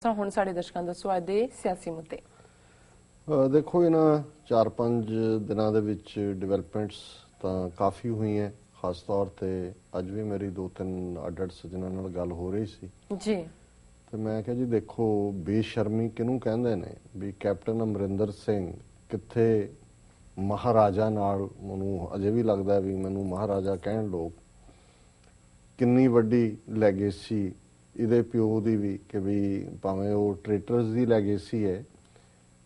ਹੁਣ ਸਾਡੇ ਦਰਸ਼ਕਾਂ ਦਾ ਸਵਾਗਤ ਹੈ ਸਿਆਸੀ ਮੁੱਦੇ। ਦੇਖੋ ਇਹਨਾਂ 4-5 ਦਿਨਾਂ ਦੇ ਵਿੱਚ ਡਿਵੈਲਪਮੈਂਟਸ ਤਾਂ ਕਾਫੀ ਹੋਈਆਂ। ਖਾਸ ਤੌਰ ਤੇ ਅੱਜ ਵੀ ਮੇਰੀ 2-3 ਅੱਡ-ਅੱਡ ਸੱਜਣਾਂ ਨਾਲ ਗੱਲ ਹੋ ਰਹੀ ਸੀ ਜੀ, ਤੇ ਮੈਂ ਕਿਹਾ ਜੀ ਦੇਖੋ ਬੇਸ਼ਰਮੀ ਕਿਹਨੂੰ ਕਹਿੰਦੇ ਨੇ ਵੀ ਕੈਪਟਨ ਅਮਰਿੰਦਰ ਸਿੰਘ ਕਿੱਥੇ ਮਹਾਰਾਜਾ ਨਾਲ, ਮੈਨੂੰ ਅਜੇ ਵੀ ਲੱਗਦਾ ਵੀ ਮੈਨੂੰ ਮਹਾਰਾਜਾ ਕਹਿਣ ਲੋਕ, ਕਿੰਨੀ ਵੱਡੀ ਲੈਗੇਸੀ ਇਹਦੇ ਪਿਓ ਦੀ ਵੀ ਕਿ ਵੀ ਭਾਵੇਂ ਉਹ ਟ੍ਰੇਟਰਸ ਦੀ ਲੈਗੇਸੀ ਹੈ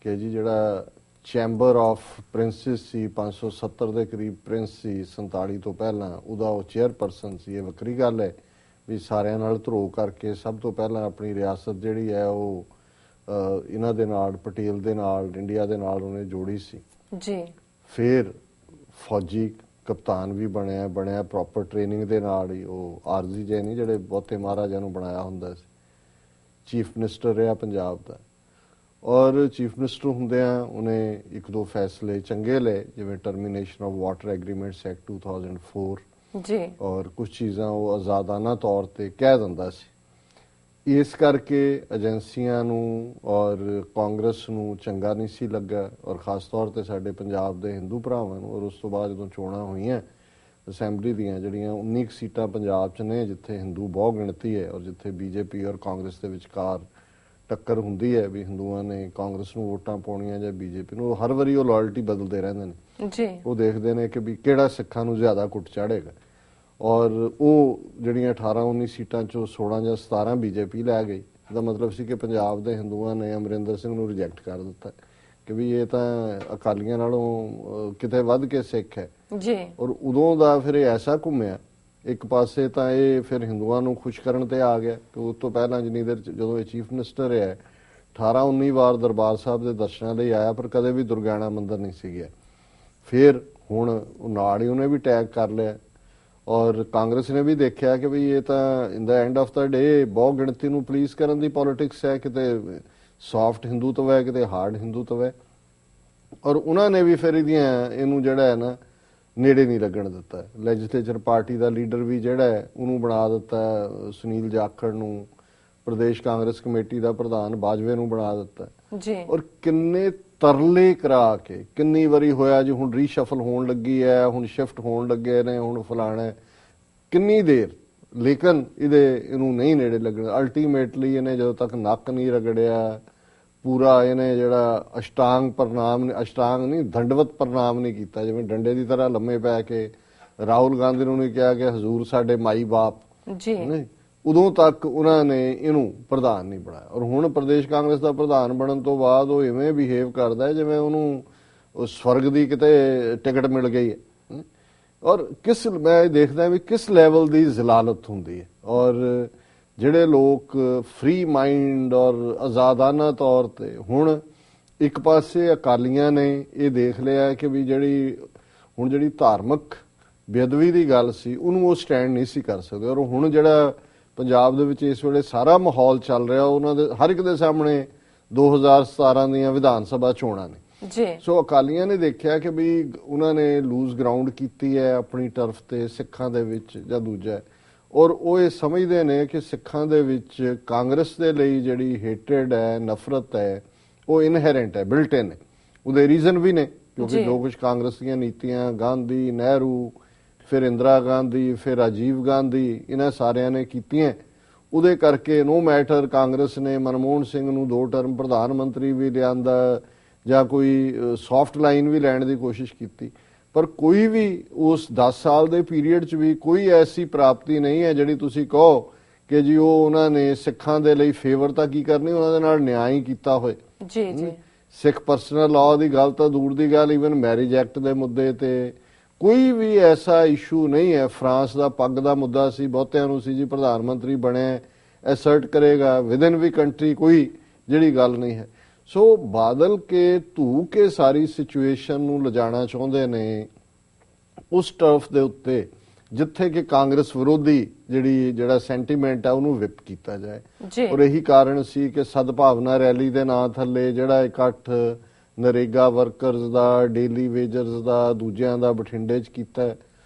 ਕਿ ਜੀ ਜਿਹੜਾ ਚੈਂਬਰ ਆਫ ਪ੍ਰਿੰਸਿਸ ਸੀ 570 ਦੇ ਕਰੀਬ ਪ੍ਰਿੰਸ ਸੀ 47 ਤੋਂ ਪਹਿਲਾਂ, ਉਹਦਾ ਉਹ ਚੇਅਰਪਰਸਨ ਸੀ। ਇਹ ਵੱਖਰੀ ਗੱਲ ਹੈ ਵੀ ਸਾਰਿਆਂ ਨਾਲ ਧਰੋ ਕਰਕੇ ਸਭ ਤੋਂ ਪਹਿਲਾਂ ਆਪਣੀ ਰਿਆਸਤ ਜਿਹੜੀ ਹੈ ਉਹ ਇਹਨਾਂ ਦੇ ਨਾਲ, ਪਟੇਲ ਦੇ ਨਾਲ, ਇੰਡੀਆ ਦੇ ਨਾਲ ਉਹਨੇ ਜੋੜੀ ਸੀ ਜੀ। ਫਿਰ ਫੌਜੀ ਕਪਤਾਨ ਵੀ ਬਣਿਆ ਪ੍ਰੋਪਰ ਟ੍ਰੇਨਿੰਗ ਦੇ ਨਾਲ ਹੀ। ਉਹ ਆਰਜ਼ੀ ਜੇ ਨਹੀਂ ਜਿਹੜੇ ਬਹੁਤੇ ਮਹਾਰਾਜਾ ਨੂੰ ਬਣਾਇਆ ਹੁੰਦਾ ਸੀ। ਚੀਫ ਮਿਨਿਸਟਰ ਰਿਹਾ ਪੰਜਾਬ ਦਾ, ਔਰ ਚੀਫ ਮਿਨਿਸਟਰ ਹੁੰਦਿਆਂ ਉਹਨੇ 1-2 ਫੈਸਲੇ ਚੰਗੇ ਲਏ, ਜਿਵੇਂ termination of water agreements act 2004 ਜੀ, ਔਰ ਕੁਝ ਚੀਜ਼ਾਂ ਉਹ ਆਜ਼ਾਦਾਨਾ ਤੌਰ ਤੇ ਕਹਿ ਦਿੰਦਾ ਸੀ। ਇਸ ਕਰਕੇ ਏਜੰਸੀਆਂ ਨੂੰ ਔਰ ਕਾਂਗਰਸ ਨੂੰ ਚੰਗਾ ਨਹੀਂ ਸੀ ਲੱਗਾ, ਔਰ ਖਾਸ ਤੌਰ ਤੇ ਸਾਡੇ ਪੰਜਾਬ ਦੇ ਹਿੰਦੂ ਭਰਾਵਾਂ ਨੂੰ। ਔਰ ਉਸ ਤੋਂ ਬਾਅਦ ਜਦੋਂ ਚੋਣਾਂ ਹੋਈਆਂ ਅਸੈਂਬਲੀ ਦੀਆਂ, ਜਿਹੜੀਆਂ 19 ਸੀਟਾਂ ਪੰਜਾਬ 'ਚ ਨੇ ਜਿੱਥੇ ਹਿੰਦੂ ਬਹੁ ਗਿਣਤੀ ਹੈ ਔਰ ਜਿੱਥੇ ਬੀਜੇਪੀ ਔਰ ਕਾਂਗਰਸ ਦੇ ਵਿਚਕਾਰ ਟੱਕਰ ਹੁੰਦੀ ਹੈ ਵੀ ਹਿੰਦੂਆਂ ਨੇ ਕਾਂਗਰਸ ਨੂੰ ਵੋਟਾਂ ਪਾਉਣੀਆਂ ਜਾਂ ਬੀਜੇਪੀ ਨੂੰ, ਹਰ ਵਾਰੀ ਉਹ ਲਾਇਲਟੀ ਬਦਲਦੇ ਰਹਿੰਦੇ ਨੇ ਜੀ। ਉਹ ਦੇਖਦੇ ਨੇ ਕਿ ਵੀ ਕਿਹੜਾ ਸਿੱਖਾਂ ਨੂੰ ਜ਼ਿਆਦਾ ਕੁੱਟ ਚਾੜੇਗਾ। ਔਰ ਉਹ ਜਿਹੜੀਆਂ 18-19 ਸੀਟਾਂ 'ਚੋਂ 16 ਜਾਂ 17 ਬੀਜੇਪੀ ਲੈ ਗਈ। ਇਹਦਾ ਮਤਲਬ ਸੀ ਕਿ ਪੰਜਾਬ ਦੇ ਹਿੰਦੂਆਂ ਨੇ ਅਮਰਿੰਦਰ ਸਿੰਘ ਨੂੰ ਰਿਜੈਕਟ ਕਰ ਦਿੱਤਾ ਕਿ ਵੀ ਇਹ ਤਾਂ ਅਕਾਲੀਆਂ ਨਾਲੋਂ ਕਿਤੇ ਵੱਧ ਕੇ ਸਿੱਖ ਹੈ ਜੀ। ਔਰ ਉਦੋਂ ਦਾ ਫਿਰ ਇਹ ਐਸਾ ਘੁੰਮਿਆ, ਇੱਕ ਪਾਸੇ ਤਾਂ ਇਹ ਫਿਰ ਹਿੰਦੂਆਂ ਨੂੰ ਖੁਸ਼ ਕਰਨ ਤੇ ਆ ਗਿਆ ਕਿ ਉਸ ਤੋਂ ਪਹਿਲਾਂ ਜਿੰਨੀ ਦੇਰ ਜਦੋਂ ਇਹ ਚੀਫ ਮਿਨਿਸਟਰ ਰਿਹਾ 18-19 ਵਾਰ ਦਰਬਾਰ ਸਾਹਿਬ ਦੇ ਦਰਸ਼ਨਾਂ ਲਈ ਆਇਆ, ਪਰ ਕਦੇ ਵੀ ਦੁਰਗਿਆਣਾ ਮੰਦਿਰ ਨਹੀਂ ਸੀ ਗਿਆ। ਫਿਰ ਹੁਣ ਨਾਲ ਹੀ ਉਹਨੇ ਵੀ ਟੈਗ ਕਰ ਲਿਆ ਔਰ ਕਾਂਗਰਸ ਨੇ ਵੀ ਦੇਖਿਆ ਕਿ ਵੀ ਇਹ ਤਾਂ ਇਨ ਦਾ ਐਂਡ ਆਫ ਦਾ ਡੇ ਬਹੁ ਗਿਣਤੀ ਨੂੰ ਪਲੀਜ਼ ਕਰਨ ਦੀ ਪੋਲਿਟਿਕਸ ਹੈ, ਕਿਤੇ ਸੌਫਟ ਹਿੰਦੂਤਵ ਹੈ ਕਿਤੇ ਹਾਰਡ ਹਿੰਦੂਤਵ ਹੈ। ਔਰ ਉਹਨਾਂ ਨੇ ਵੀ ਫਿਰ ਇਹਨੂੰ ਜਿਹੜਾ ਹੈ ਨਾ ਨੇੜੇ ਨਹੀਂ ਲੱਗਣ ਦਿੱਤਾ। ਲੈਜਿਸਲੇਚਰ ਪਾਰਟੀ ਦਾ ਲੀਡਰ ਵੀ ਜਿਹੜਾ ਹੈ ਉਹਨੂੰ ਬਣਾ ਦਿੱਤਾ, ਸੁਨੀਲ ਜਾਖੜ ਨੂੰ ਪ੍ਰਦੇਸ਼ ਕਾਂਗਰਸ ਕਮੇਟੀ ਦਾ ਪ੍ਰਧਾਨ ਬਾਜਵੇ ਨੂੰ ਬਣਾ ਦਿੱਤਾ ਜੀ। ਔਰ ਕਿੰਨੇ ਤਰਲੇ ਕਰਾ ਕੇ ਕਿੰਨੀ ਵਾਰੀ ਹੋਇਆ ਜੀ ਹੁਣ ਰੀਸ਼ਫਲ ਹੋਣ ਲੱਗੀ ਹੈ, ਹੁਣ ਸ਼ਿਫਟ ਹੋਣ ਲੱਗੇ ਨੇ, ਹੁਣ ਫਲਾਣਾ, ਕਿੰਨੀ ਦੇਰ, ਲੇਕਿਨ ਇਹਨੂੰ ਨਹੀਂ ਨੇੜੇ ਲੱਗਣਾ। ਅਲਟੀਮੇਟਲੀ ਇਹਨੇ ਜਦੋਂ ਤੱਕ ਨੱਕ ਨਹੀਂ ਰਗੜਿਆ, ਪੂਰਾ ਇਹਨੇ ਜਿਹੜਾ ਅਸ਼ਟਾਂਗ ਨਹੀਂ ਦੰਡਵਤ ਪ੍ਰਣਾਮ ਨਹੀਂ ਕੀਤਾ, ਜਿਵੇਂ ਡੰਡੇ ਦੀ ਤਰ੍ਹਾਂ ਲੰਮੇ ਪੈ ਕੇ ਰਾਹੁਲ ਗਾਂਧੀ ਨੂੰ ਨਹੀਂ ਕਿਹਾ ਕਿ ਹਜ਼ੂਰ ਸਾਡੇ ਮਾਈ ਬਾਪ ਜੀ, ਉਦੋਂ ਤੱਕ ਉਹਨਾਂ ਨੇ ਇਹਨੂੰ ਪ੍ਰਧਾਨ ਨਹੀਂ ਬਣਾਇਆ। ਔਰ ਹੁਣ ਪ੍ਰਦੇਸ਼ ਕਾਂਗਰਸ ਦਾ ਪ੍ਰਧਾਨ ਬਣਨ ਤੋਂ ਬਾਅਦ ਉਹ ਇਵੇਂ ਬਿਹੇਵ ਕਰਦਾ ਜਿਵੇਂ ਉਹਨੂੰ ਸਵਰਗ ਦੀ ਕਿਤੇ ਟਿਕਟ ਮਿਲ ਗਈ ਹੈ। ਔਰ ਮੈਂ ਦੇਖਦਾ ਵੀ ਕਿਸ ਲੈਵਲ ਦੀ ਜ਼ਲਾਲਤ ਹੁੰਦੀ ਹੈ। ਔਰ ਜਿਹੜੇ ਲੋਕ ਫ੍ਰੀ ਮਾਈਂਡ ਔਰ ਆਜ਼ਾਦਾਨਾ ਤੌਰ ਤੇ, ਹੁਣ ਇੱਕ ਪਾਸੇ ਅਕਾਲੀਆਂ ਨੇ ਇਹ ਦੇਖ ਲਿਆ ਕਿ ਵੀ ਜਿਹੜੀ ਧਾਰਮਿਕ ਬੇਅਦਬੀ ਦੀ ਗੱਲ ਸੀ ਉਹਨੂੰ ਉਹ ਸਟੈਂਡ ਨਹੀਂ ਸੀ ਕਰ ਸਕਦੇ। ਔਰ ਹੁਣ ਜਿਹੜਾ ਪੰਜਾਬ ਦੇ ਵਿੱਚ ਇਸ ਵੇਲੇ ਸਾਰਾ ਮਾਹੌਲ ਚੱਲ ਰਿਹਾ, ਉਹਨਾਂ ਦੇ ਹਰ ਇੱਕ ਦੇ ਸਾਹਮਣੇ 2017 ਦੀਆਂ ਵਿਧਾਨ ਸਭਾ ਚੋਣਾਂ ਨੇ ਜੀ। ਸੋ ਅਕਾਲੀਆਂ ਨੇ ਦੇਖਿਆ ਕਿ ਵੀ ਉਹਨਾਂ ਨੇ ਲੂਜ਼ ਗਰਾਊਂਡ ਕੀਤੀ ਹੈ ਆਪਣੀ ਟਰਫ ਤੇ ਸਿੱਖਾਂ ਦੇ ਵਿੱਚ ਜਾਂ ਦੂਜਾ, ਔਰ ਉਹ ਇਹ ਸਮਝਦੇ ਨੇ ਕਿ ਸਿੱਖਾਂ ਦੇ ਵਿੱਚ ਕਾਂਗਰਸ ਦੇ ਲਈ ਜਿਹੜੀ ਹੇਟਰਡ ਹੈ, ਨਫ਼ਰਤ ਹੈ, ਉਹ ਇਨਹੈਰੈਂਟ ਹੈ, ਬਿਲਟ ਇਨ ਹੈ। ਉਹਦੇ ਰੀਜ਼ਨ ਵੀ ਨੇ ਕਿਉਂਕਿ ਜੋ ਕੁਝ ਕਾਂਗਰਸ ਦੀਆਂ ਨੀਤੀਆਂ, ਗਾਂਧੀ, ਨਹਿਰੂ, ਫਿਰ ਇੰਦਰਾ ਗਾਂਧੀ, ਫਿਰ ਰਾਜੀਵ ਗਾਂਧੀ, ਇਹਨਾਂ ਸਾਰਿਆਂ ਨੇ ਕੀਤੀਆਂ, ਉਹਦੇ ਕਰਕੇ ਨੋ ਮੈਟਰ ਕਾਂਗਰਸ ਨੇ ਮਨਮੋਹਨ ਸਿੰਘ ਨੂੰ 2 ਟਰਮ ਪ੍ਰਧਾਨ ਮੰਤਰੀ ਵੀ ਲਿਆਂਦਾ ਜਾਂ ਕੋਈ ਸੌਫਟ ਲਾਈਨ ਵੀ ਲੈਣ ਦੀ ਕੋਸ਼ਿਸ਼ ਕੀਤੀ, ਪਰ ਕੋਈ ਵੀ ਉਸ 10 ਸਾਲ ਦੇ ਪੀਰੀਅਡ 'ਚ ਵੀ ਕੋਈ ਐਸੀ ਪ੍ਰਾਪਤੀ ਨਹੀਂ ਹੈ ਜਿਹੜੀ ਤੁਸੀਂ ਕਹੋ ਕਿ ਜੀ ਉਹ ਉਹਨਾਂ ਨੇ ਸਿੱਖਾਂ ਦੇ ਲਈ ਫੇਵਰ ਤਾਂ ਕੀ ਕਰਨੀ, ਉਹਨਾਂ ਦੇ ਨਾਲ ਨਿਆਂ ਹੀ ਕੀਤਾ ਹੋਏ। ਜੀ ਜੀ। ਸਿੱਖ ਪਰਸਨਲ ਲਾਅ ਦੀ ਗੱਲ ਤਾਂ ਦੂਰ ਦੀ ਗੱਲ, ਈਵਨ ਮੈਰਿਜ ਐਕਟ ਦੇ ਮੁੱਦੇ ਤੇ ਕੋਈ ਵੀ ਐਸਾ ਇਸ਼ੂ ਨਹੀਂ ਹੈ। ਫਰਾਂਸ ਦਾ ਪੱਗ ਦਾ ਮੁੱਦਾ ਸੀ, ਬਹੁਤਿਆਂ ਨੂੰ ਸੀ ਜੀ ਪ੍ਰਧਾਨ ਮੰਤਰੀ ਬਣਿਆ ਐਸਰਟ ਕਰੇਗਾ ਵਿਦਨ ਵੀ ਕੰਟਰੀ, ਕੋਈ ਜਿਹੜੀ ਗੱਲ ਨਹੀਂ ਹੈ। ਸੋ ਬਾਦਲ ਕੇ ਧੂ ਕੇ ਸਾਰੀ ਸਿਚੁਏਸ਼ਨ ਨੂੰ ਲਿਜਾਣਾ ਚਾਹੁੰਦੇ ਨੇ ਉਸ ਟਰਫ ਦੇ ਉੱਤੇ ਜਿੱਥੇ ਕਿ ਕਾਂਗਰਸ ਵਿਰੋਧੀ ਜਿਹੜਾ ਸੈਂਟੀਮੈਂਟ ਹੈ ਉਹਨੂੰ ਵਿਪ ਕੀਤਾ ਜਾਏ। ਔਰ ਇਹੀ ਕਾਰਨ ਸੀ ਕਿ ਸਦਭਾਵਨਾ ਰੈਲੀ ਦੇ ਨਾਂ ਥੱਲੇ ਜਿਹੜਾ ਇਕੱਠ ਨਰੇਗਾ ਵਰਕਰਸ ਦਾ, ਡੇਲੀ ਵੇਜਰਸ ਦਾ, ਦੂਜਿਆਂ ਦਾ ਬਠਿੰਡੇ 'ਚ ਕੀਤਾ,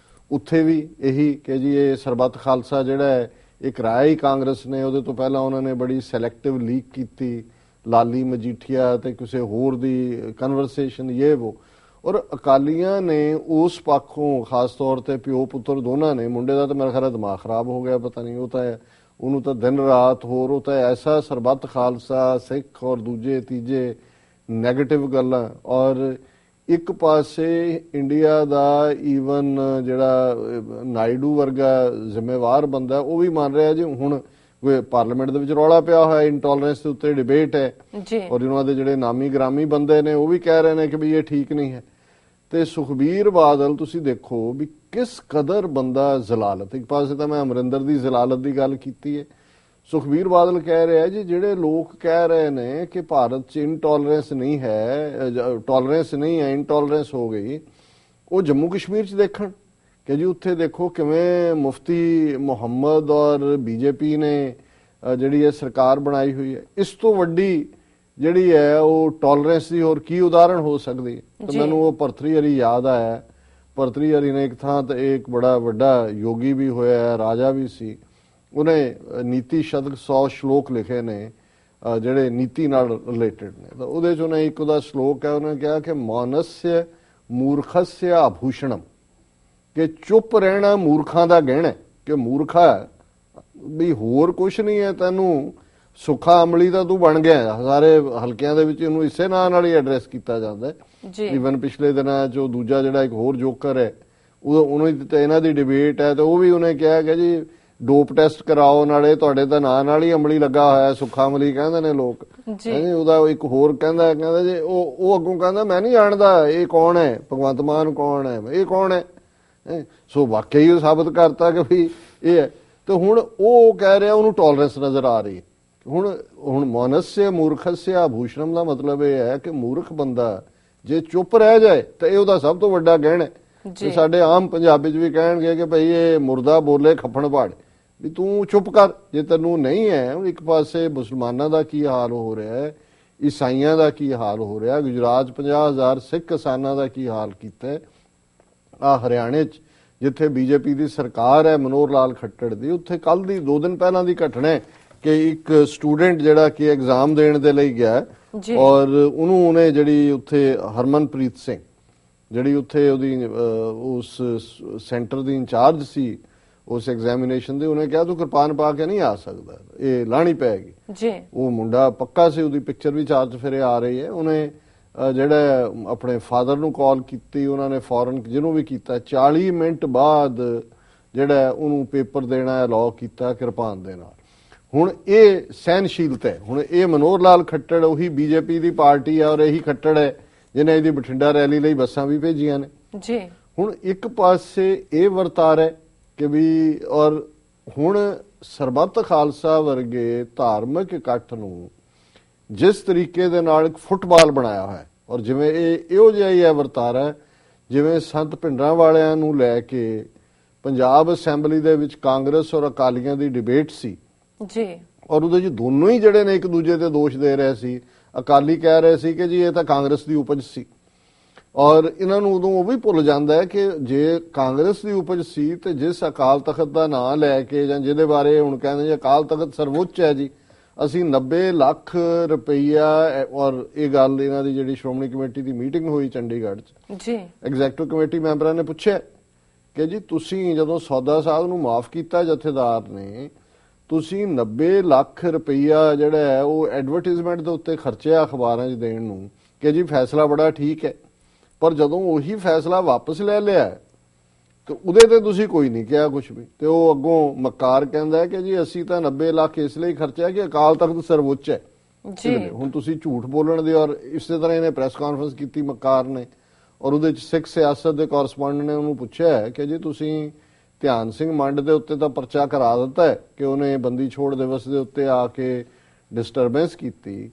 ਉੱਥੇ ਵੀ ਇਹੀ ਕਿ ਜੀ ਇਹ ਸਰਬੱਤ ਖਾਲਸਾ ਜਿਹੜਾ ਹੈ ਇਹ ਕਰਾਇਆ ਹੀ ਕਾਂਗਰਸ ਨੇ। ਉਹਦੇ ਤੋਂ ਪਹਿਲਾਂ ਉਹਨਾਂ ਨੇ ਬੜੀ ਸਿਲੈਕਟਿਵ ਲੀਕ ਕੀਤੀ, ਲਾਲੀ ਮਜੀਠੀਆ ਤੇ ਕਿਸੇ ਹੋਰ ਦੀ ਕਨਵਰਸੇਸ਼ਨ ਇਹ ਉਹ। ਔਰ ਅਕਾਲੀਆਂ ਨੇ ਉਸ ਪੱਖੋਂ ਖਾਸ ਤੌਰ ਤੇ ਪਿਓ ਪੁੱਤਰ ਦੋਨਾਂ ਨੇ, ਮੁੰਡੇ ਦਾ ਤਾਂ ਮੇਰਾ ਖਿਆਲ ਦਿਮਾਗ ਖਰਾਬ ਹੋ ਗਿਆ, ਪਤਾ ਨਹੀਂ, ਉਹ ਤਾਂ ਉਹਨੂੰ ਤਾਂ ਦਿਨ ਰਾਤ ਹੋਰ, ਉਹ ਤਾਂ ਐਸਾ ਸਰਬੱਤ ਖਾਲਸਾ ਸਿੱਖ ਔਰ ਦੂਜੇ ਤੀਜੇ ਨੈਗੇਟਿਵ ਗੱਲਾਂ। ਔਰ ਇੱਕ ਪਾਸੇ ਇੰਡੀਆ ਦਾ ਈਵਨ ਜਿਹੜਾ ਨਾਇਡੂ ਵਰਗਾ ਜ਼ਿੰਮੇਵਾਰ ਬੰਦਾ ਉਹ ਵੀ ਮੰਨ ਰਿਹਾ ਜੀ ਹੁਣ ਪਾਰਲੀਮੈਂਟ ਦੇ ਵਿੱਚ ਰੌਲਾ ਪਿਆ ਹੋਇਆ ਇੰਟੋਲਰੈਂਸ ਦੇ ਉੱਤੇ ਡਿਬੇਟ ਹੈ ਜੀ, ਔਰ ਉਹਨਾਂ ਦੇ ਜਿਹੜੇ ਨਾਮੀ ਗ੍ਰਾਮੀ ਬੰਦੇ ਨੇ ਉਹ ਵੀ ਕਹਿ ਰਹੇ ਨੇ ਕਿ ਵੀ ਇਹ ਠੀਕ ਨਹੀਂ ਹੈ। ਤੇ ਸੁਖਬੀਰ ਬਾਦਲ ਤੁਸੀਂ ਦੇਖੋ ਵੀ ਕਿਸ ਕਦਰ ਬੰਦਾ ਜ਼ਲਾਲਤ, ਇੱਕ ਪਾਸੇ ਤਾਂ ਮੈਂ ਅਮਰਿੰਦਰ ਦੀ ਜ਼ਲਾਲਤ ਦੀ ਗੱਲ ਕੀਤੀ ਹੈ, ਸੁਖਬੀਰ ਬਾਦਲ ਕਹਿ ਰਿਹਾ ਜੀ ਜਿਹੜੇ ਲੋਕ ਕਹਿ ਰਹੇ ਨੇ ਕਿ ਭਾਰਤ 'ਚ ਇਨਟੋਲਰੈਂਸ ਨਹੀਂ ਹੈ, ਟੋਲਰੈਂਸ ਨਹੀਂ ਹੈ, ਇਨਟੋਲਰੈਂਸ ਹੋ ਗਈ, ਉਹ ਜੰਮੂ ਕਸ਼ਮੀਰ 'ਚ ਦੇਖਣ ਕਿ ਜੀ ਉੱਥੇ ਦੇਖੋ ਕਿਵੇਂ ਮੁਫਤੀ ਮੁਹੰਮਦ ਔਰ ਬੀਜੇਪੀ ਨੇ ਜਿਹੜੀ ਇਹ ਸਰਕਾਰ ਬਣਾਈ ਹੋਈ ਹੈ। ਇਸ ਤੋਂ ਵੱਡੀ ਜਿਹੜੀ ਹੈ ਉਹ ਟੋਲਰੈਂਸ ਦੀ ਹੋਰ ਕੀ ਉਦਾਹਰਣ ਹੋ ਸਕਦੀ ਹੈ। ਤਾਂ ਮੈਨੂੰ ਉਹ ਭਰਤਰੀ ਹਰੀ ਯਾਦ ਆਇਆ। ਭਰਤਰੀ ਹਰੀ ਨੇ ਇੱਕ ਥਾਂ ਤੇ ਇੱਕ ਬੜਾ ਵੱਡਾ ਯੋਗੀ ਵੀ ਹੋਇਆ, ਰਾਜਾ ਵੀ ਸੀ, ਉਹਨੇ ਨੀਤੀ ਸ਼ਤਕ 100 ਸ਼ਲੋਕ ਲਿਖੇ ਨੇ ਜਿਹੜੇ ਨੀਤੀ ਨਾਲ ਰਿਲੇਟਡ ਨੇ। ਤਾਂ ਉਹਦੇ 'ਚ ਉਹਨੇ ਇੱਕ ਉਹਦਾ ਸ਼ਲੋਕ ਹੈ, ਉਹਨੇ ਕਿਹਾ ਕਿ ਮਾਨਸਯ ਮੂਰਖਸਯ ਆਭੂਸ਼ਣਮ, ਕਿ ਚੁੱਪ ਰਹਿਣਾ ਮੂਰਖਾਂ ਦਾ ਗਹਿਣਾ, ਕਿ ਮੂਰਖਾ ਵੀ ਹੋਰ ਕੁਛ ਨਹੀਂ ਹੈ, ਤੈਨੂੰ ਸੁੱਖਾ ਅਮਲੀ ਤਾਂ ਤੂੰ ਬਣ ਗਿਆ। ਸਾਰੇ ਹਲਕਿਆਂ ਦੇ ਵਿੱਚ ਇਹਨੂੰ ਇਸੇ ਨਾਂ ਨਾਲ ਹੀ ਐਡਰੈਸ ਕੀਤਾ ਜਾਂਦਾ ਹੈ। ਈਵਨ ਪਿਛਲੇ ਦਿਨਾਂ 'ਚ ਉਹ ਦੂਜਾ ਜਿਹੜਾ ਇੱਕ ਹੋਰ ਜੋਕਰ ਹੈ ਉਹਨੂੰ ਇਹਨਾਂ ਦੀ ਡਿਬੇਟ ਹੈ, ਤੇ ਉਹ ਵੀ ਉਹਨੇ ਕਿਹਾ ਕਿ ਜੀ ਡੋਪ ਟੈਸਟ ਕਰਾਓ, ਨਾਲੇ ਤੁਹਾਡੇ ਤਾਂ ਨਾਂ ਨਾਲ ਹੀ ਅਮਲੀ ਲੱਗਾ ਹੋਇਆ, ਸੁੱਖਾ ਅਮਲੀ ਕਹਿੰਦੇ ਨੇ ਲੋਕ। ਉਹਦਾ ਇੱਕ ਹੋਰ ਕਹਿੰਦਾ ਜੀ ਉਹ ਅੱਗੋਂ ਕਹਿੰਦਾ ਮੈਂ ਨਹੀਂ ਜਾਣਦਾ ਇਹ ਕੌਣ ਹੈ, ਭਗਵੰਤ ਮਾਨ ਕੌਣ ਹੈ, ਇਹ ਕੌਣ ਹੈ। ਸੋ ਵਾਕਈ ਉਹ ਸਾਬਤ ਕਰਤਾ ਕਿ ਵੀ ਇਹ ਹੈ। ਤੇ ਹੁਣ ਉਹ ਕਹਿ ਰਿਹਾ ਉਹਨੂੰ ਟੋਲਰੈਂਸ ਨਜ਼ਰ ਆ ਰਹੀ ਹੈ। ਹੁਣ ਮਾਨਸਯ ਮੂਰਖਸਯ ਆਭੂਸ਼ਣਮ ਦਾ ਮਤਲਬ ਇਹ ਹੈ ਕਿ ਮੂਰਖ ਬੰਦਾ ਜੇ ਚੁੱਪ ਰਹਿ ਜਾਏ ਤਾਂ ਇਹ ਉਹਦਾ ਸਭ ਤੋਂ ਵੱਡਾ ਗਹਿਣਾ ਹੈ। ਤੇ ਸਾਡੇ ਆਮ ਪੰਜਾਬੀ 'ਚ ਵੀ ਕਹਿਣਗੇ ਕਿ ਭਈ ਇਹ ਮੁਰਦਾ ਬੋਲੇ ਖੱਫਣ ਪਾੜ, ਵੀ ਤੂੰ ਚੁੱਪ ਕਰ ਜੇ ਤੈਨੂੰ ਨਹੀਂ ਹੈ। ਇੱਕ ਪਾਸੇ ਮੁਸਲਮਾਨਾਂ ਦਾ ਕੀ ਹਾਲ ਹੋ ਰਿਹਾ ਹੈ, ਈਸਾਈਆਂ ਦਾ ਕੀ ਹਾਲ ਹੋ ਰਿਹਾ, ਗੁਜਰਾਤ 50,000 ਸਿੱਖ ਕਿਸਾਨਾਂ ਦਾ ਕੀ ਹਾਲ ਕੀਤਾ, ਆ ਹਰਿਆਣੇ 'ਚ ਜਿੱਥੇ ਬੀਜੇਪੀ ਦੀ ਸਰਕਾਰ ਹੈ ਮਨੋਹਰ ਲਾਲ ਖੱਟੜ ਦੀ, ਉੱਥੇ ਕੱਲ ਦੀ 2 ਦਿਨ ਪਹਿਲਾਂ ਦੀ ਘਟਨਾ ਹੈ ਕਿ ਇੱਕ ਸਟੂਡੈਂਟ ਜਿਹੜਾ ਕਿ ਐਗਜ਼ਾਮ ਦੇਣ ਦੇ ਲਈ ਗਿਆ ਔਰ ਉਹਨੇ ਜਿਹੜੀ ਉੱਥੇ ਹਰਮਨਪ੍ਰੀਤ ਸਿੰਘ ਜਿਹੜੀ ਉੱਥੇ ਉਹਦੀ ਉਸ ਸੈਂਟਰ ਦੀ ਇੰਚਾਰਜ ਸੀ ਉਸ ਐਗਜ਼ਾਮੀਨੇਸ਼ਨ ਦੇ, ਉਹਨੇ ਕਿਹਾ ਤੂੰ ਕਿਰਪਾਨ ਪਾ ਕੇ ਨਹੀਂ ਆ ਸਕਦਾ, ਇਹ ਲਾਣੀ ਪੈਗੀ ਜੀ। ਉਹ ਮੁੰਡਾ ਪੱਕਾ ਸੀ, ਉਹਦੀ ਪਿਕਚਰ ਵੀ ਚਾਰ ਚਫੇਰੇ ਆ ਰਹੀ ਹੈ। ਉਹਨੇ ਜਿਹੜਾ ਆਪਣੇ ਫਾਦਰ ਨੂੰ ਕਾਲ ਕੀਤੀ, ਉਹਨਾਂ ਨੇ ਫੌਰਨ ਜਿਹਨੂੰ ਵੀ ਕੀਤਾ 40 ਮਿੰਟ ਬਾਅਦ ਜਿਹੜਾ ਉਹਨੂੰ ਪੇਪਰ ਦੇਣਾ ਅਲਾਉ ਕੀਤਾ ਕਿਰਪਾਨ ਦੇ ਨਾਲ। ਹੁਣ ਇਹ ਸਹਿਨਸ਼ੀਲਤਾ ਹੈ। ਹੁਣ ਇਹ ਮਨੋਹਰ ਲਾਲ ਖੱਟੜ ਉਹੀ ਬੀਜੇਪੀ ਦੀ ਪਾਰਟੀ ਹੈ ਔਰ ਇਹੀ ਖੱਟੜ ਹੈ ਜਿਹਨੇ ਇਹਦੀ ਬਠਿੰਡਾ ਰੈਲੀ ਲਈ ਬੱਸਾਂ ਵੀ ਭੇਜੀਆਂ ਨੇ ਜੀ। ਹੁਣ ਇੱਕ ਪਾਸੇ ਇਹ ਵਰਤਾਰਾ ਹੈ ਕਿ ਵੀ ਔਰ ਹੁਣ ਸਰਬੱਤ ਖਾਲਸਾ ਵਰਗੇ ਧਾਰਮਿਕ ਇਕੱਠ ਨੂੰ ਜਿਸ ਤਰੀਕੇ ਦੇ ਨਾਲ ਇੱਕ ਫੁੱਟਬਾਲ ਬਣਾਇਆ ਹੋਇਆ ਔਰ ਜਿਵੇਂ ਇਹੋ ਜਿਹਾ ਹੀ ਹੈ ਵਰਤਾਰਾ, ਜਿਵੇਂ ਸੰਤ ਭਿੰਡਰਾਂ ਵਾਲਿਆਂ ਨੂੰ ਲੈ ਕੇ ਪੰਜਾਬ ਅਸੈਂਬਲੀ ਦੇ ਵਿੱਚ ਕਾਂਗਰਸ ਔਰ ਅਕਾਲੀਆਂ ਦੀ ਡਿਬੇਟ ਸੀ ਜੀ, ਔਰ ਉਹਦੇ 'ਚ ਦੋਨੋਂ ਹੀ ਜਿਹੜੇ ਨੇ ਇੱਕ ਦੂਜੇ ਤੇ ਦੋਸ਼ ਦੇ ਰਹੇ ਸੀ। ਅਕਾਲੀ ਕਹਿ ਰਹੇ ਸੀ ਕਿ ਜੀ ਇਹ ਤਾਂ ਕਾਂਗਰਸ ਦੀ ਉਪਜ ਸੀ, ਔਰ ਇਹਨਾਂ ਨੂੰ ਉਦੋਂ ਉਹ ਵੀ ਭੁੱਲ ਜਾਂਦਾ ਹੈ ਕਿ ਜੇ ਕਾਂਗਰਸ ਦੀ ਉਪਜ ਸੀ ਤੇ ਜਿਸ ਅਕਾਲ ਤਖਤ ਦਾ ਨਾਂ ਲੈ ਕੇ ਜਾਂ ਜਿਹਦੇ ਬਾਰੇ ਹੁਣ ਕਹਿੰਦੇ ਜੀ ਅਕਾਲ ਤਖਤ ਸਰਵਉੱਚ ਹੈ ਜੀ, ਅਸੀਂ 90 ਲੱਖ ਰੁਪਈਆ, ਔਰ ਇਹ ਗੱਲ ਇਹਨਾਂ ਦੀ ਜਿਹੜੀ ਸ਼੍ਰੋਮਣੀ ਕਮੇਟੀ ਦੀ ਮੀਟਿੰਗ ਹੋਈ ਚੰਡੀਗੜ੍ਹ 'ਚ ਜੀ, ਐਗਜ਼ੈਕਟਿਵ ਕਮੇਟੀ ਮੈਂਬਰਾਂ ਨੇ ਪੁੱਛਿਆ ਕਿ ਜੀ ਤੁਸੀਂ ਜਦੋਂ ਸੌਦਾ ਸਾਹਿਬ ਨੂੰ ਮਾਫ ਕੀਤਾ ਜਥੇਦਾਰ ਨੇ, ਤੁਸੀਂ 90 ਲੱਖ ਰੁਪਈਆ ਜਿਹੜਾ ਹੈ ਉਹ ਐਡਵਰਟਾਈਜ਼ਮੈਂਟ ਦੇ ਉੱਤੇ ਖਰਚਿਆ ਅਖਬਾਰਾਂ 'ਚ ਦੇਣ ਨੂੰ ਕਿ ਜੀ ਫੈਸਲਾ ਬੜਾ ਠੀਕ ਹੈ, ਪਰ ਜਦੋਂ ਉਹੀ ਫੈਸਲਾ ਵਾਪਸ ਲੈ ਲਿਆ ਤੇ ਉਹਦੇ ਤੇ ਤੁਸੀਂ ਕੋਈ ਨਹੀਂ ਕਿਹਾ ਕੁਝ ਵੀ। ਤੇ ਉਹ ਅੱਗੋਂ ਮੱਕਾਰ ਕਹਿੰਦਾ ਕਿ ਜੀ ਅਸੀਂ ਤਾਂ 90 ਲੱਖ ਇਸ ਲਈ ਖਰਚਿਆ ਕਿ ਅਕਾਲ ਤਖਤ ਸਰਵਉੱਚ ਹੈ ਜੀ। ਹੁਣ ਤੁਸੀਂ ਝੂਠ ਬੋਲਣ ਦੇ, ਔਰ ਇਸੇ ਤਰ੍ਹਾਂ ਇਹਨੇ ਪ੍ਰੈਸ ਕਾਨਫਰੰਸ ਕੀਤੀ ਮੱਕਾਰ ਨੇ, ਔਰ ਉਹਦੇ 'ਚ ਸਿੱਖ ਸਿਆਸਤ ਦੇ ਕੋਰਸਪੋਂਡੈਂਟ ਨੇ ਉਹਨੂੰ ਪੁੱਛਿਆ ਕਿ ਜੀ ਤੁਸੀਂ ਧਿਆਨ ਸਿੰਘ ਮੰਡ ਦੇ ਉੱਤੇ ਤਾਂ ਪਰਚਾ ਕਰਾ ਦਿੱਤਾ ਹੈ ਕਿ ਉਹਨੇ ਬੰਦੀ ਛੋੜ ਦਿਵਸ ਦੇ ਉੱਤੇ ਆ ਕੇ ਡਿਸਟਰਬੈਂਸ ਕੀਤੀ,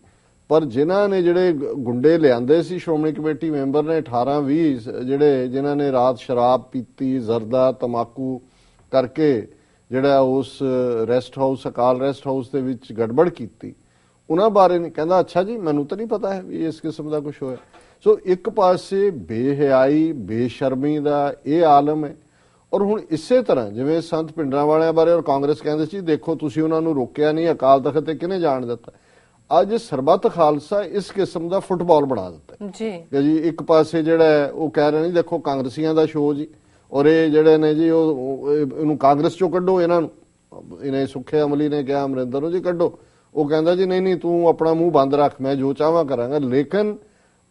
ਪਰ ਜਿਨ੍ਹਾਂ ਨੇ ਜਿਹੜੇ ਗੁੰਡੇ ਲਿਆਂਦੇ ਸੀ ਸ਼੍ਰੋਮਣੀ ਕਮੇਟੀ ਮੈਂਬਰ ਨੇ 18-20 ਜਿਹੜੇ ਜਿਨ੍ਹਾਂ ਨੇ ਰਾਤ ਸ਼ਰਾਬ ਪੀਤੀ, ਜ਼ਰਦਾ ਤਮਾਕੂ ਕਰਕੇ ਜਿਹੜਾ ਉਸ ਰੈਸਟ ਹਾਊਸ ਅਕਾਲ ਰੈਸਟ ਹਾਊਸ ਦੇ ਵਿੱਚ ਗੜਬੜ ਕੀਤੀ, ਉਹਨਾਂ ਬਾਰੇ ਨਹੀਂ ਕਹਿੰਦਾ ਅੱਛਾ ਜੀ ਮੈਨੂੰ ਤਾਂ ਨਹੀਂ ਪਤਾ ਹੈ ਵੀ ਇਸ ਕਿਸਮ ਦਾ ਕੁਝ ਹੋਇਆ। ਸੋ ਇੱਕ ਪਾਸੇ ਬੇਹਯਾਈ ਬੇਸ਼ਰਮੀ ਦਾ ਇਹ ਆਲਮ ਹੈ, ਔਰ ਹੁਣ ਇਸੇ ਤਰ੍ਹਾਂ ਜਿਵੇਂ ਸੰਤ ਭਿੰਡਰਾਂਵਾਲਿਆਂ ਬਾਰੇ ਔਰ ਕਾਂਗਰਸ ਕਹਿੰਦੇ ਸੀ ਦੇਖੋ ਤੁਸੀਂ ਉਹਨਾਂ ਨੂੰ ਰੋਕਿਆ ਨਹੀਂ, ਅਕਾਲ ਤਖਤ ਤੇ ਕਿਹਨੇ ਜਾਣ ਦਿੱਤਾ, ਅੱਜ ਸਰਬੱਤ ਖਾਲਸਾ ਇਸ ਕਿਸਮ ਦਾ ਫੁੱਟਬਾਲ ਬਣਾ ਦਿੱਤਾ ਜੀ ਕਿ ਜੀ ਇੱਕ ਪਾਸੇ ਜਿਹੜਾ ਹੈ ਉਹ ਕਹਿ ਰਹੇ ਨੇ ਦੇਖੋ ਕਾਂਗਰਸੀਆਂ ਦਾ ਸ਼ੋਅ ਜੀ, ਔਰ ਇਹ ਜਿਹੜੇ ਨੇ ਜੀ ਉਹ ਇਹਨੂੰ ਕਾਂਗਰਸ ਚੋਂ ਕੱਢੋ, ਇਹਨਾਂ ਨੂੰ ਇਹਨੇ ਸੁੱਖੇ ਅਮਲੀ ਨੇ ਕਿਹਾ ਅਮਰਿੰਦਰ ਨੂੰ ਜੀ ਕੱਢੋ, ਉਹ ਕਹਿੰਦਾ ਜੀ ਨਹੀਂ ਨਹੀਂ ਤੂੰ ਆਪਣਾ ਮੂੰਹ ਬੰਦ ਰੱਖ, ਮੈਂ ਜੋ ਚਾਹਾਂ ਕਰਾਂਗਾ। ਲੇਕਿਨ